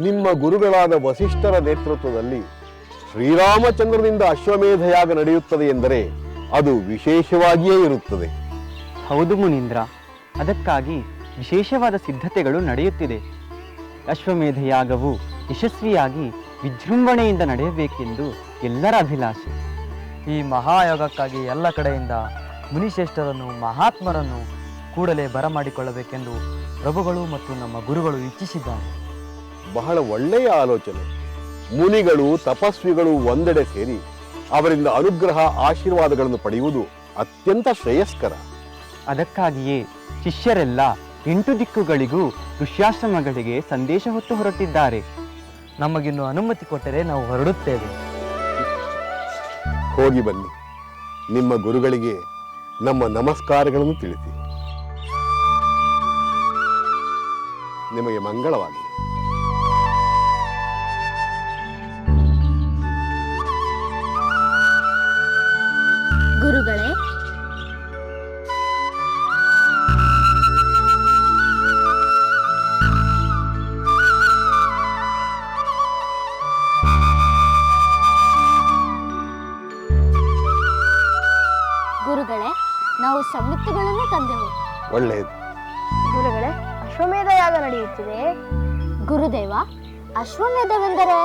ನಿಮ್ಮ ಗುರುಗಳಾದ ವಸಿಷ್ಠರ ನೇತೃತ್ವದಲ್ಲಿ ಶ್ರೀರಾಮಚಂದ್ರನಿಂದ ಅಶ್ವಮೇಧ ಯಾಗ ನಡೆಯುತ್ತದೆ ಎಂದರೆ ಅದು ವಿಶೇಷವಾಗಿಯೇ ಇರುತ್ತದೆ. ಹೌದು ಮುನೀಂದ್ರ, ಅದಕ್ಕಾಗಿ ವಿಶೇಷವಾದ ಸಿದ್ಧತೆಗಳು ನಡೆಯುತ್ತಿದೆ. ಅಶ್ವಮೇಧ ಯಾಗವು ಯಶಸ್ವಿಯಾಗಿ ವಿಜೃಂಭಣೆಯಿಂದ ನಡೆಯಬೇಕೆಂದು ಎಲ್ಲರ ಅಭಿಲಾಷೆ. ಈ ಮಹಾಯೋಗಕ್ಕಾಗಿ ಎಲ್ಲ ಕಡೆಯಿಂದ ಮುನಿಶ್ರೇಷ್ಠರನ್ನು ಮಹಾತ್ಮರನ್ನು ಕೂಡಲೇ ಬರಮಾಡಿಕೊಳ್ಳಬೇಕೆಂದು ಪ್ರಭುಗಳು ಮತ್ತು ನಮ್ಮ ಗುರುಗಳು ಇಚ್ಛಿಸಿದ್ದಾರೆ. ಬಹಳ ಒಳ್ಳೆಯ ಆಲೋಚನೆ. ಮುನಿಗಳು ತಪಸ್ವಿಗಳು ಒಂದೆಡೆ ಸೇರಿ ಅವರಿಂದ ಅನುಗ್ರಹ ಆಶೀರ್ವಾದಗಳನ್ನು ಪಡೆಯುವುದು ಅತ್ಯಂತ ಶ್ರೇಯಸ್ಕರ. ಅದಕ್ಕಾಗಿಯೇ ಶಿಷ್ಯರೆಲ್ಲ 8 ದಿಕ್ಕುಗಳಿಗೂ ಋಷ್ಯಾಶ್ರಮಗಳಿಗೆ ಸಂದೇಶ ಹೊತ್ತು ಹೊರಟಿದ್ದಾರೆ. ನಮಗಿನ್ನು ಅನುಮತಿ ಕೊಟ್ಟರೆ ನಾವು ಹೊರಡುತ್ತೇವೆ. ಹೋಗಿ ಬನ್ನಿ. ನಿಮ್ಮ ಗುರುಗಳಿಗೆ ನಮ್ಮ ನಮಸ್ಕಾರಗಳನ್ನು ತಿಳಿಸಿ. ನಿಮಗೆ ಮಂಗಳವಾಗಲಿ. ಗುರುಗಳೇ, ಗುರುಗಳೇ, ನಾವು ಸಮ್ಮತಿಗಳನ್ನು ತಂದೆವು. ಒಳ್ಳೆಯದು. ಗುರುಗಳೇ, ಅಶ್ವಮೇಧ ಯಾಗ ನಡೆಯುತ್ತಿದೆ. ಗುರುದೇವ, ಅಶ್ವಮೇಧವೆಂದರೆ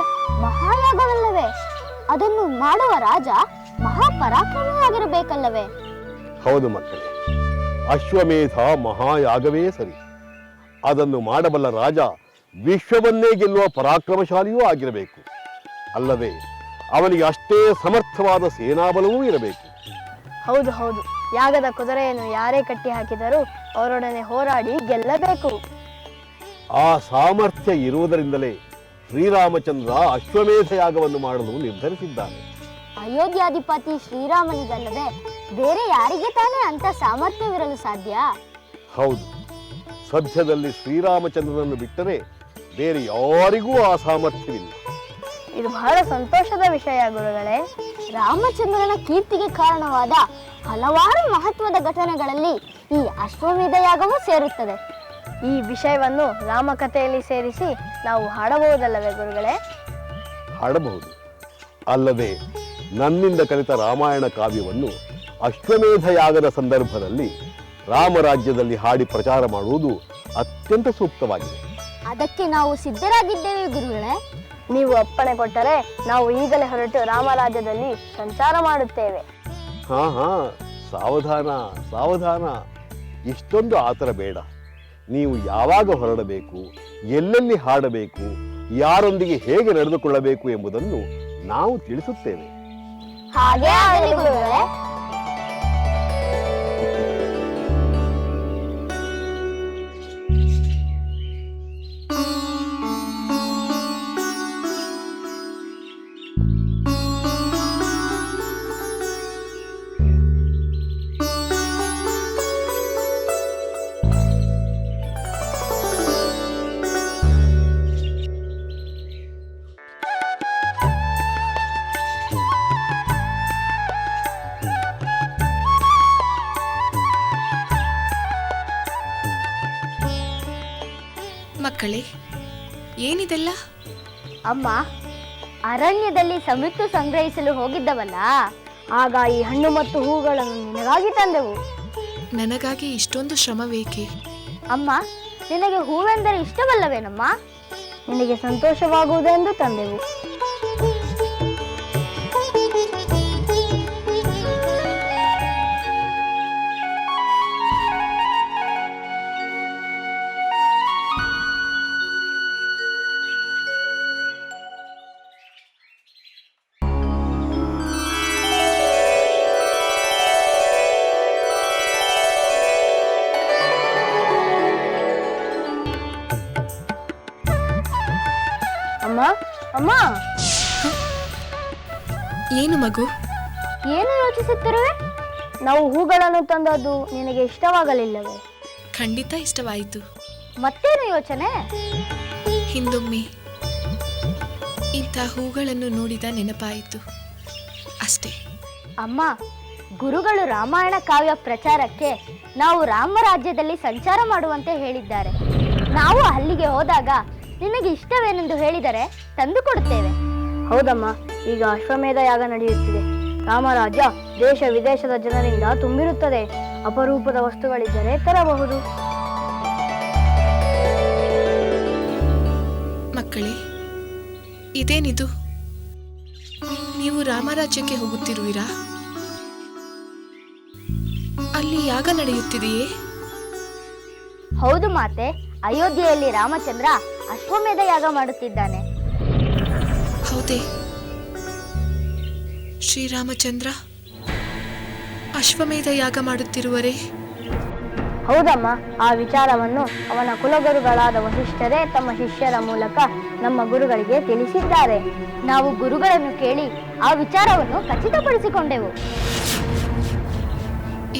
ಮಹಾಯಾಗವಲ್ಲವೇ? ಅದನ್ನು ಮಾಡುವ ರಾಜ ಮಹಾಪರಾಕ್ರಮಿಯಾಗಿರಬೇಕಲ್ಲವೇ? ಹೌದು ಮಕ್ಕಳೇ, ಅಶ್ವಮೇಧ ಮಹಾಯಾಗವೇ ಸರಿ. ಅದನ್ನು ಮಾಡಬಲ್ಲ ರಾಜ ವಿಶ್ವವನ್ನೇ ಗೆಲ್ಲುವ ಪರಾಕ್ರಮಶಾಲಿಯೂ ಆಗಿರಬೇಕು. ಅಲ್ಲದೆ ಅವನಿಗೆ ಅಷ್ಟೇ ಸಮರ್ಥವಾದ ಸೇನಾಬಲವೂ ಇರಬೇಕು. ಹೌದು ಹೌದು, ಯಾಗದ ಕುದುರೆಯನ್ನು ಯಾರೇ ಕಟ್ಟಿ ಹಾಕಿದರೂ ಅವರೊಡನೆ ಹೋರಾಡಿ ಗೆಲ್ಲಬೇಕು. ಆ ಸಾಮರ್ಥ್ಯ ಇರುವುದರಿಂದಲೇ ಶ್ರೀರಾಮಚಂದ್ರ ಅಶ್ವಮೇಧ ಯಾಗವನ್ನು ಮಾಡಲು ನಿರ್ಧರಿಸಿದ್ದಾನೆ. ಅಯೋಧ್ಯಾಧಿಪತಿ ಶ್ರೀರಾಮನಿಗಲ್ಲದೆ ಬೇರೆ ಯಾರಿಗೆ ತಾನೇ ಅಂತ ಸಾಮರ್ಥ್ಯವಿರಲು ಸಾಧ್ಯ? ಹೌದು, ಸದ್ಯದಲ್ಲಿ ಶ್ರೀರಾಮಚಂದ್ರನನ್ನು ಬಿಟ್ಟರೆ ಬೇರೆ ಯಾರಿಗೂ ಆ ಸಾಮರ್ಥ್ಯವಿಲ್ಲ. ಇದು ಬಹಳ ಸಂತೋಷದ ವಿಷಯ ಗುರುಗಳೇ. ರಾಮಚಂದ್ರನ ಕೀರ್ತಿಗೆ ಕಾರಣವಾದ ಹಲವಾರು ಮಹತ್ವದ ಘಟನೆಗಳಲ್ಲಿ ಈ ಅಶ್ವಮೇಧ ಯಾಗವೂ ಸೇರುತ್ತದೆ. ಈ ವಿಷಯವನ್ನು ರಾಮಕಥೆಯಲ್ಲಿ ಸೇರಿಸಿ ನಾವು ಹಾಡಬಹುದಲ್ಲವೇ ಗುರುಗಳೇ? ಹಾಡಬಹುದು. ಅಲ್ಲದೆ ನನ್ನಿಂದ ಕಲಿತ ರಾಮಾಯಣ ಕಾವ್ಯವನ್ನು ಅಶ್ವಮೇಧ ಯಾಗದ ಸಂದರ್ಭದಲ್ಲಿ ರಾಮರಾಜ್ಯದಲ್ಲಿ ಹಾಡಿ ಪ್ರಚಾರ ಮಾಡುವುದು ಅತ್ಯಂತ ಸೂಕ್ತವಾಗಿದೆ. ಅದಕ್ಕೆ ನಾವು ಸಿದ್ಧರಾಗಿದ್ದೇವೆ ಗುರುಗಳೇ. ನೀವು ಅಪ್ಪಣೆ ಕೊಟ್ಟರೆ ನಾವು ಈಗಲೇ ಹೊರಟು ರಾಮರಾಜ್ಯದಲ್ಲಿ ಸಂಚಾರ ಮಾಡುತ್ತೇವೆ. ಹಾ, ಸಾವಧಾನ ಸಾವಧಾನ. ಇಷ್ಟೊಂದು ಆತರ ಬೇಡ. ನೀವು ಯಾವಾಗ ಹೊರಡಬೇಕು, ಎಲ್ಲೆಲ್ಲಿ ಹಾಡಬೇಕು, ಯಾರೊಂದಿಗೆ ಹೇಗೆ ನಡೆದುಕೊಳ್ಳಬೇಕು ಎಂಬುದನ್ನು ನಾವು ತಿಳಿಸುತ್ತೇವೆ. ಹಾಗೆ ಆಗಲಿ ಗುರುಗಳೇ. ಮಕ್ಕಳೇ, ಏನಿದೆಲ್ಲ? ಅಮ್ಮ, ಅರಣ್ಯದಲ್ಲಿ ಸಮೃದ್ಧಿ ಸಂಗ್ರಹಿಸಲು ಹೋಗಿದ್ದವಲ್ಲ, ಆಗ ಈ ಹಣ್ಣು ಮತ್ತು ಹೂಗಳನ್ನು ನಿನಗಾಗಿ ತಂದೆವು. ನನಗಾಗಿ ಇಷ್ಟೊಂದು ಶ್ರಮವೇಕೆ? ಅಮ್ಮ, ನಿನಗೆ ಹೂವೆಂದರೆ ಇಷ್ಟವಲ್ಲವೇನಮ್ಮ? ನಿನಗೆ ಸಂತೋಷವಾಗುವುದೆಂದು ತಂದೆವು. ಅಮ್ಮ, ಅಮ್ಮ, ಏನು ಮಗು? ಏನು ಯೋಚಿಸುತ್ತಿರುವೆ? ನಾವು ಹೂಗಳನ್ನು ತಂದದ್ದು ನಿನಗೆ ಇಷ್ಟವಾಗಲಿಲ್ಲವೇ? ಖಂಡಿತ ಇಷ್ಟವಾಯಿತು. ಮತ್ತೇನು ಯೋಚನೆ? ಹಿಂದೊಮ್ಮೆ ಇಂಥ ಹೂಗಳನ್ನು ನೋಡಿದ ನೆನಪಾಯಿತು ಅಷ್ಟೇ. ಅಮ್ಮ, ಗುರುಗಳು ರಾಮಾಯಣ ಕಾವ್ಯ ಪ್ರಚಾರಕ್ಕೆ ನಾವು ರಾಮರಾಜ್ಯದಲ್ಲಿ ಸಂಚಾರ ಮಾಡುವಂತೆ ಹೇಳಿದ್ದಾರೆ. ನಾವು ಅಲ್ಲಿಗೆ ಹೋದಾಗ ನಿನಗೆ ಇಷ್ಟವೇನೆಂದು ಹೇಳಿದರೆ ತಂದು ಕೊಡುತ್ತೇವೆ. ಹೌದಮ್ಮ, ಈಗ ಅಶ್ವಮೇಧ ಯಾಗ ನಡೆಯುತ್ತಿದೆ. ರಾಮರಾಜ್ಯ ದೇಶ ವಿದೇಶದ ಜನರಿಂದ ತುಂಬಿರುತ್ತದೆ. ಅಪರೂಪದ ವಸ್ತುಗಳಿದ್ದರೆ ತರಬಹುದು. ಮಕ್ಕಳೇ, ಇದೇನಿದು? ನೀವು ರಾಮರಾಜ್ಯಕ್ಕೆ ಹೋಗುತ್ತಿರುವಿರಾ? ಅಲ್ಲಿ ಯಾಗ ನಡೆಯುತ್ತಿದೆಯೇ? ಹೌದು ಮಾತೆ, ಅಯೋಧ್ಯೆಯಲ್ಲಿ ರಾಮಚಂದ್ರ ಅಶ್ವಮೇಧ ಯಾಗ ಮಾಡುತ್ತಿದ್ದಾನೆ. ಹೌದೇ? ಶ್ರೀರಾಮಚಂದ್ರ ಅಶ್ವಮೇಧ ಯಾಗ ಮಾಡುತ್ತಿರುವರೇ? ಹೌದಮ್ಮ, ಆ ವಿಚಾರವನ್ನು ಅವನ ಕುಲಗುರುಗಳಾದ ವಸಿಷ್ಠರೇ ತಮ್ಮ ಶಿಷ್ಯರ ಮೂಲಕ ನಮ್ಮ ಗುರುಗಳಿಗೆ ತಿಳಿಸಿದ್ದಾರೆ. ನಾವು ಗುರುಗಳನ್ನು ಕೇಳಿ ಆ ವಿಚಾರವನ್ನು ಖಚಿತಪಡಿಸಿಕೊಂಡೆವು.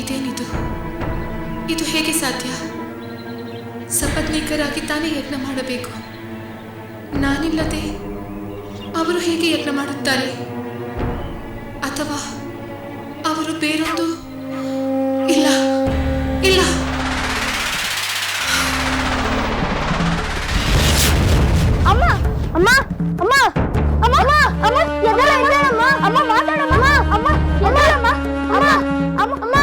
ಇದೇನಿದು? ಇದು ಹೇಗೆ ಸಾಧ್ಯ? ಸಪತ್ನೀಕರಾಗಿ ತಾನೇ ಯಜ್ಞ ಮಾಡಬೇಕು. ನಾನಿಲ್ಲದೆ ಅವರು ಹೇಗೆ ಯಜ್ಞ ಮಾಡುತ್ತಾರೆ? ಅಥವಾ ಅವರು ಬೇರೊಂದು? ಇಲ್ಲ ಇಲ್ಲ, ಅಮ್ಮ ಅಮ್ಮ ಅಮ್ಮ ಅಮ್ಮ ಅಮ್ಮ ಎದ್ದೇಳಮ್ಮ, ಅಮ್ಮ ಮಾತಾಡಮ್ಮ, ಅಮ್ಮ ಎದ್ದೇಳಮ್ಮ, ಅಮ್ಮ ಅಮ್ಮ ಅಮ್ಮ.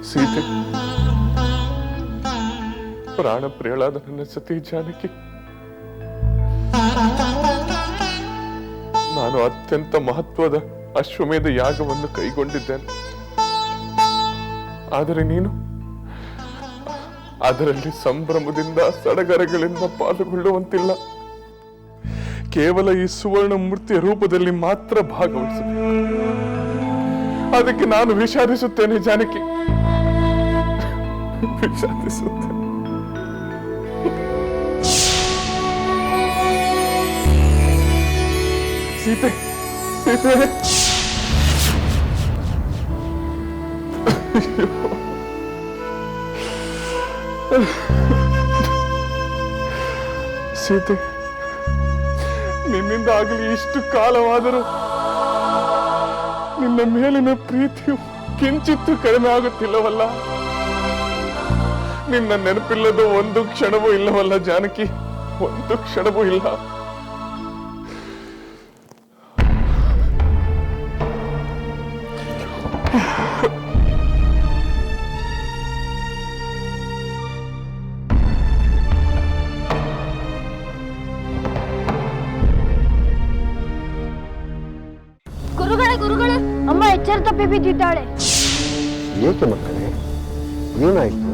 ಸೀತೆ, ಪ್ರಾಣ ಪ್ರಿಯಳಾದ ನನ್ನ ಸತಿ ಜಾನಕಿ, ನಾನು ಅತ್ಯಂತ ಮಹತ್ವದ ಅಶ್ವಮೇಧ ಯಾಗವನ್ನು ಕೈಗೊಂಡಿದ್ದೇನೆ. ಆದರೆ ನೀನು ಅದರಲ್ಲಿ ಸಂಭ್ರಮದಿಂದ ಸಡಗರಗಳಿಂದ ಪಾಲ್ಗೊಳ್ಳುವಂತಿಲ್ಲ. ಕೇವಲ ಈ ಸುವರ್ಣ ಮೂರ್ತಿಯ ರೂಪದಲ್ಲಿ ಮಾತ್ರ ಭಾಗವಹಿಸಬೇಕು. ಅದಕ್ಕೆ ನಾನು ವಿಷಾದಿಸುತ್ತೇನೆ ಜಾನಕಿ, ವಿಷಾದಿಸುತ್ತೇನೆ. ಸೀತೆ, ಸೀತೆ, ಸೀತೆ, ನಿನ್ನಿಂದ ಆಗಲಿ ಇಷ್ಟು ಕಾಲವಾದರೂ ನಿನ್ನ ಮೇಲಿನ ಪ್ರೀತಿಯು ಕಿಂಚಿತ್ತು ಕಡಿಮೆ ಆಗುತ್ತಿಲ್ಲವಲ್ಲ? ನಿನ್ನ ನೆನಪಿಲ್ಲದ ಒಂದು ಕ್ಷಣವೂ ಇಲ್ಲವಲ್ಲ ಜಾನಕಿ? ಒಂದು ಕ್ಷಣವೂ ಇಲ್ಲ. ಗುರುಗಳೇ ಗುರುಗಳೇ, ಅಮ್ಮ ಎಚ್ಚರ ತಪ್ಪಿ ಬಿದ್ದಿದ್ದಾಳೆ. ಏಕೆ ಮಕ್ಕಳೇ, ಏನಾಯ್ತು?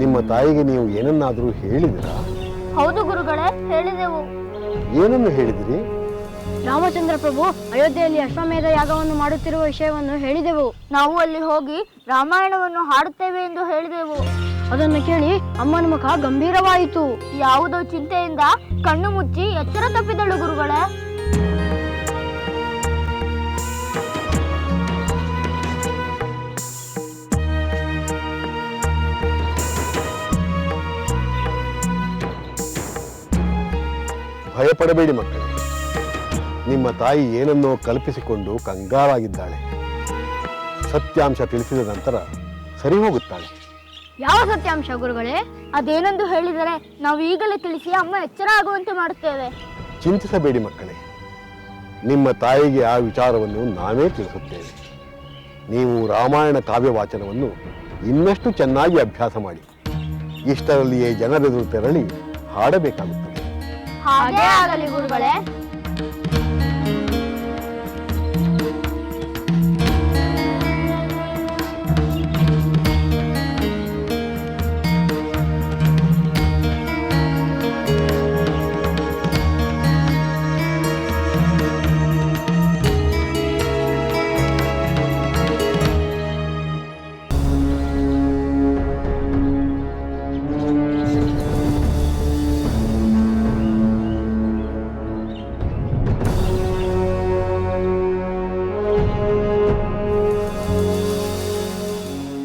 ನಿಮ್ಮ ತಾಯಿಗೆ ನೀವು ಏನನ್ನಾದರೂ ಹೇಳಿದಿರಾ? ಹೌದು ಗುರುಗಳೇ, ಹೇಳಿದೆವು. ಏನನ್ನು ಹೇಳಿದಿರಿ? ರಾಮಚಂದ್ರ ಪ್ರಭು ಅಯೋಧ್ಯೆಯಲ್ಲಿ ಅಶ್ವಮೇಧ ಯಾಗವನ್ನು ಮಾಡುತ್ತಿರುವ ವಿಷಯವನ್ನು ಹೇಳಿದೆವು. ನಾವು ಅಲ್ಲಿ ಹೋಗಿ ರಾಮಾಯಣವನ್ನು ಹಾಡುತ್ತೇವೆ ಎಂದು ಹೇಳಿದೆವು. ಅದನ್ನು ಕೇಳಿ ಅಮ್ಮನ ಮುಖ ಗಂಭೀರವಾಯಿತು. ಯಾವುದೋ ಚಿಂತೆಯಿಂದ ಕಣ್ಣು ಮುಚ್ಚಿ ಎಚ್ಚರ ತಪ್ಪಿದಳು ಗುರುಗಳೇ. ಭಯಪಡಬೇಡಿ ಮಕ್ಕಳೇ, ನಿಮ್ಮ ತಾಯಿ ಏನನ್ನೋ ಕಲ್ಪಿಸಿಕೊಂಡು ಕಂಗಾಲಾಗಿದ್ದಾಳೆ. ಸತ್ಯಾಂಶ ತಿಳಿಸಿದ ನಂತರ ಸರಿ ಹೋಗುತ್ತಾಳೆ. ಯಾವ ಸತ್ಯಾಂಶ ಗುರುಗಳೇ? ಅದೇನೆಂದು ಹೇಳಿದರೆ ನಾವು ಈಗಲೇ ತಿಳಿಸಿ ಅಮ್ಮ ಎಚ್ಚರ ಆಗುವಂತೆ ಮಾಡುತ್ತೇವೆ. ಚಿಂತಿಸಬೇಡಿ ಮಕ್ಕಳೇ, ನಿಮ್ಮ ತಾಯಿಗೆ ಆ ವಿಚಾರವನ್ನು ನಾವೇ ತಿಳಿಸುತ್ತೇವೆ. ನೀವು ರಾಮಾಯಣ ಕಾವ್ಯ ವಾಚನವನ್ನು ಇನ್ನಷ್ಟು ಚೆನ್ನಾಗಿ ಅಭ್ಯಾಸ ಮಾಡಿ ಇಷ್ಟರಲ್ಲಿಯೇ ಜನರೆದುರು ತೆರಳಿ ಹಾಡಬೇಕಾಗುತ್ತದೆ. ಹಾಗೇ ಆಗಲಿ ಗುರುಗಳೇ.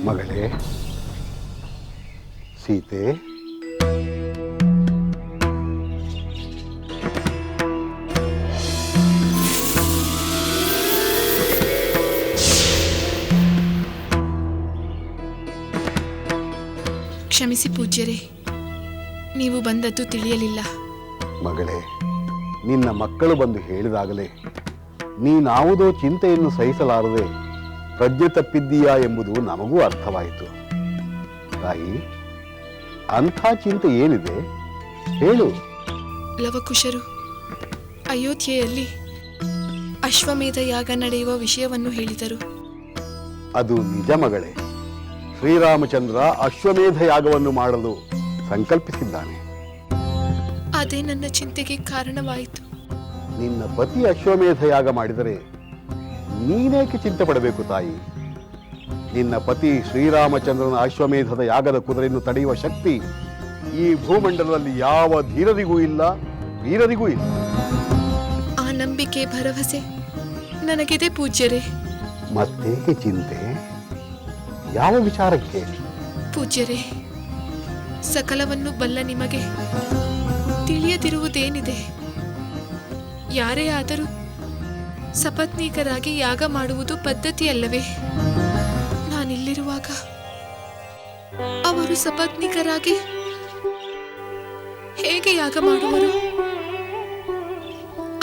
ಮಗಳೇ ಸೀತೆ, ಕ್ಷಮಿಸಿ ಪೂಜ್ಯರೇ, ನೀವು ಬಂದದ್ದು ತಿಳಿಯಲಿಲ್ಲ. ಮಗಳೇ, ನಿನ್ನ ಮಕ್ಕಳು ಬಂದು ಹೇಳಿದಾಗಲೇ ನೀನಾವುದೋ ಚಿಂತೆಯನ್ನು ಸಹಿಸಲಾರದೆ ಪ್ರಜ್ಞೆ ತಪ್ಪಿದ್ದೀಯಾ ಎಂಬುದು ನಮಗೂ ಅರ್ಥವಾಯಿತು. ತಾಯಿ, ಅಂಥ ಚಿಂತೆ ಏನಿದೆ ಹೇಳು. ಲವಕುಶರು ಅಯೋಧ್ಯೆಯಲ್ಲಿ ಅಶ್ವಮೇಧ ಯಾಗ ನಡೆಯುವ ವಿಷಯವನ್ನು ಹೇಳಿದರು. ಅದು ನಿಜ ಮಗಳೇ. ಶ್ರೀರಾಮಚಂದ್ರ ಅಶ್ವಮೇಧ ಯಾಗವನ್ನು ಮಾಡಲು ಸಂಕಲ್ಪಿಸಿದ್ದಾನೆ. ಅದೇ ನನ್ನ ಚಿಂತೆಗೆ ಕಾರಣವಾಯಿತು. ನಿನ್ನ ಪತಿ ಅಶ್ವಮೇಧ ಯಾಗ ಮಾಡಿದರೆ ನೀನೇಕೆ ಚಿಂತೆ ಪಡಬೇಕು ತಾಯಿ? ನಿನ್ನ ಪತಿ ಶ್ರೀರಾಮಚಂದ್ರನ ಅಶ್ವಮೇಧದ ಯಾಗದ ಕುದುರೆಯನ್ನು ತಡೆಯುವ ಶಕ್ತಿ ಈ ಭೂಮಂಡಲದಲ್ಲಿ ಯಾವ ಧೀರರಿಗೂ ಇಲ್ಲ, ವೀರರಿಗೂ ಇಲ್ಲ. ಆ ನಂಬಿಕೆ, ಭರವಸೆ ನನಗಿದೆ ಪೂಜ್ಯರೇ. ಮತ್ತೇಕೆ ಚಿಂತೆ? ಯಾವ ವಿಚಾರಕ್ಕೆ? ಪೂಜ್ಯರೇ, ಸಕಲವನ್ನು ಬಲ್ಲ ನಿಮಗೆ ತಿಳಿಯದಿರುವುದೇನಿದೆ? ಯಾರೇ ಆದರೂ ಸಪತ್ನೀಕರಾಗಿ ಯಾಗ ಮಾಡುವುದು ಪದ್ಧತಿಯಲ್ಲವೇ? ನಾನಿಲ್ಲಿರುವಾಗ ಅವರು ಸಪತ್ನೀಕರಾಗಿ ಹೇಗೆ ಯಾಗ ಮಾಡುವರು?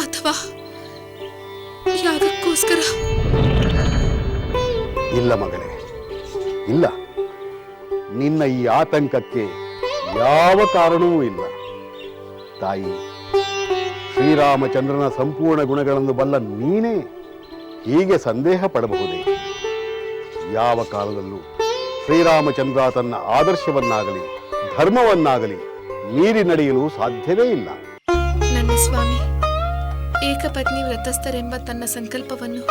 ಅಥವಾ ಯಾಗಕ್ಕೋಸ್ಕರ? ಇಲ್ಲ ಮಗಳೇ, ಇಲ್ಲ. ನಿನ್ನ ಈ ಆತಂಕಕ್ಕೆ ಯಾವ ಕಾರಣವೂ ಇಲ್ಲ. ತಾಯಿ, ಶ್ರೀರಾಮಚಂದ್ರನ ಸಂಪೂರ್ಣ ಗುಣಗಳನ್ನು ಬಲ್ಲ ನೀನೇ ಹೀಗೆ ಸಂದೇಹ ಪಡಬಹುದೇ? ಯಾವ ಕಾಲದಲ್ಲೂ ಶ್ರೀರಾಮಚಂದ್ರ ತನ್ನ ಆದರ್ಶವನ್ನಾಗಲಿ ಧರ್ಮವನ್ನಾಗಲಿ ಮೀರಿ ನಡೆಯಲು ಸಾಧ್ಯವೇ ಇಲ್ಲ. ನನ್ನ ಸ್ವಾಮಿ ಏಕಪತ್ನಿ ವ್ರತಸ್ಥರೆಂಬ ತನ್ನ ಸಂಕಲ್ಪವನ್ನು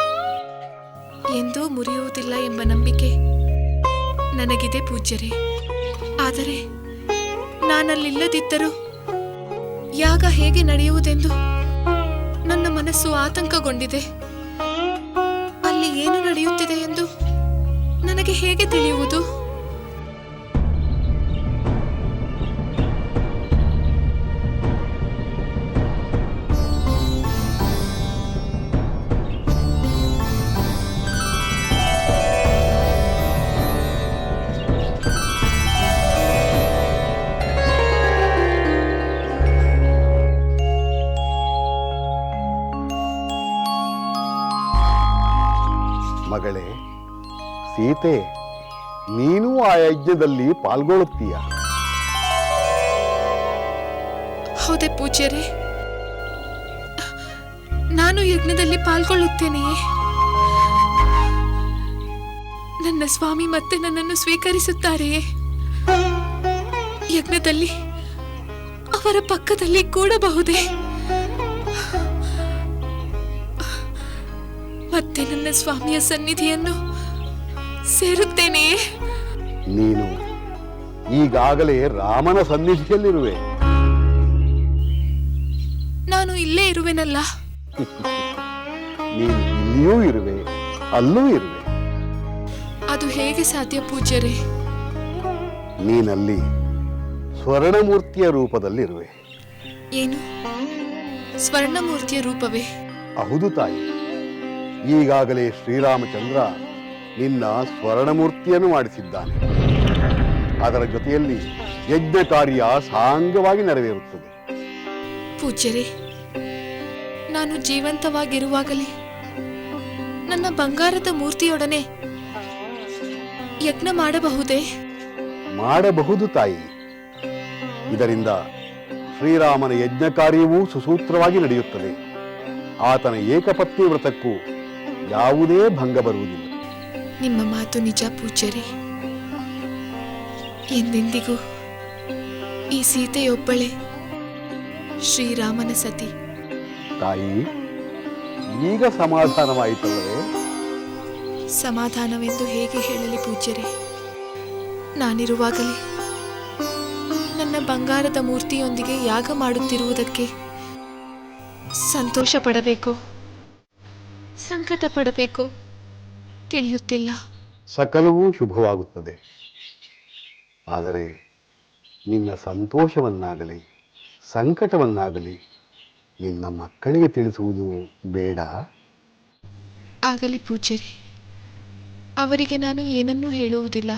ಎಂದೂ ಮುರಿಯುವುದಿಲ್ಲ ಎಂಬ ನಂಬಿಕೆ ನನಗಿದೆ ಪೂಜ್ಯರೇ. ಆದರೆ ನಾನಲ್ಲಿಲ್ಲದಿದ್ದರೂ ಯಾಗ ಹೇಗೆ ನಡೆಯುವುದೆಂದು ನನ್ನ ಮನಸ್ಸು ಆತಂಕಗೊಂಡಿದೆ. ಅಲ್ಲಿ ಏನು ನಡೆಯುತ್ತಿದೆ ಎಂದು ನನಗೆ ಹೇಗೆ ತಿಳಿಯುವುದು? ಮಗಳೇ ಸೀತೆ, ನೀನು ಆ ಯಜ್ಞದಲ್ಲಿ ಪಾಲ್ಗೊಳ್ಳುತ್ತೀಯ? ಹೌದೇ ಪೂಜ್ಯರೇ, ನಾನು ಯಜ್ಞದಲ್ಲಿ ಪಾಲ್ಗೊಳ್ಳುತ್ತೇನೆಯೇ? ನನ್ನ ಸ್ವಾಮಿ ಮತ್ತೆ ನನ್ನನ್ನು ಸ್ವೀಕರಿಸುತ್ತಾರೆಯೇ? ಯಜ್ಞದಲ್ಲಿ ಅವರ ಪಕ್ಕದಲ್ಲಿ ಕೂಡಬಹುದೇ? ಮತ್ತೆ ನನ್ನ ಸ್ವಾಮಿಯ ಸನ್ನಿಧಿಯನ್ನು ಸೇರುತ್ತೇನೆಯೇ? ನೀನು ಈಗಾಗಲೇ ರಾಮನ ಸನ್ನಿಧಿಯಲ್ಲಿರುವೆ. ನಾನು ಇಲ್ಲೇ ಇರುವೆನಲ್ಲ. ನೀನು ಇಲ್ಲಿಯೂ ಇರುವೆ, ಅಲ್ಲೂ ಇರುವೆ. ಅದು ಹೇಗೆ ಸಾಧ್ಯ ಪೂಜ್ಯರೇ? ನೀನಲ್ಲಿ ಸ್ವರ್ಣಮೂರ್ತಿಯ ರೂಪದಲ್ಲಿರುವೆ. ಏನು, ಸ್ವರ್ಣಮೂರ್ತಿಯ ರೂಪವೇ? ಹೌದು ತಾಯಿ. ಈಗಾಗಲೇ ಶ್ರೀರಾಮಚಂದ್ರ ನಿನ್ನ ಸ್ವರ್ಣಮೂರ್ತಿಯನ್ನು ಮಾಡಿಸಿದ್ದಾನೆ. ಅದರ ಜೊತೆಯಲ್ಲಿ ಯಜ್ಞ ಕಾರ್ಯ ಸಾಂಗವಾಗಿ ನೆರವೇರುತ್ತದೆ. ಪೂಜ್ಯರೇ, ನಾನು ಜೀವಂತವಾಗಿರುವಾಗಲೇ ನನ್ನ ಬಂಗಾರದ ಮೂರ್ತಿಯೊಡನೆ ಯಜ್ಞ ಮಾಡಬಹುದೇ? ಮಾಡಬಹುದು ತಾಯಿ. ಇದರಿಂದ ಶ್ರೀರಾಮನ ಯಜ್ಞ ಕಾರ್ಯವೂ ಸುಸೂತ್ರವಾಗಿ ನಡೆಯುತ್ತದೆ. ಆತನ ಏಕಪತ್ನಿ ವ್ರತಕ್ಕೂ ಯಾವುದೇ ಭಂಗ ಬರುವುದಿಲ್ಲ. ನಿಮ್ಮ ಮಾತು ನಿಜ ಪೂಜ್ಯರೇ. ಎಂದೆಂದಿಗೂ ಈ ಸೀತೆಯೊಬ್ಬಳೇ ಶ್ರೀರಾಮನ ಸತಿ. ತಾಯಿ, ಈಗ ಸಮಾಧಾನವಾಯಿತಲ್ಲವೇ? ಸಮಾಧಾನವೆಂದು ಹೇಗೆ ಹೇಳಲಿ ಪೂಜ್ಯರೇ? ನಾನಿರುವಾಗಲೇ ನನ್ನ ಬಂಗಾರದ ಮೂರ್ತಿಯೊಂದಿಗೆ ಯಾಗ ಮಾಡುತ್ತಿರುವುದಕ್ಕೆ ಸಂತೋಷ ಪಡಬೇಕು, ಸಂಕಟ ಪಡಬೇಕು, ತಿಳಿಯುತ್ತಿಲ್ಲ. ಸಕಲವೂ ಶುಭವಾಗುತ್ತದೆ. ಆದರೆ ನಿನ್ನ ಸಂತೋಷವನ್ನಾಗಲಿ ಸಂಕಟವನ್ನಾಗಲಿ ನಿನ್ನ ಮಕ್ಕಳಿಗೆ ತಿಳಿಸುವುದು ಬೇಡ. ಆಗಲಿ ಪೂಜ್ಯರೇ, ಅವರಿಗೆ ನಾನು ಏನನ್ನೂ ಹೇಳುವುದಿಲ್ಲ.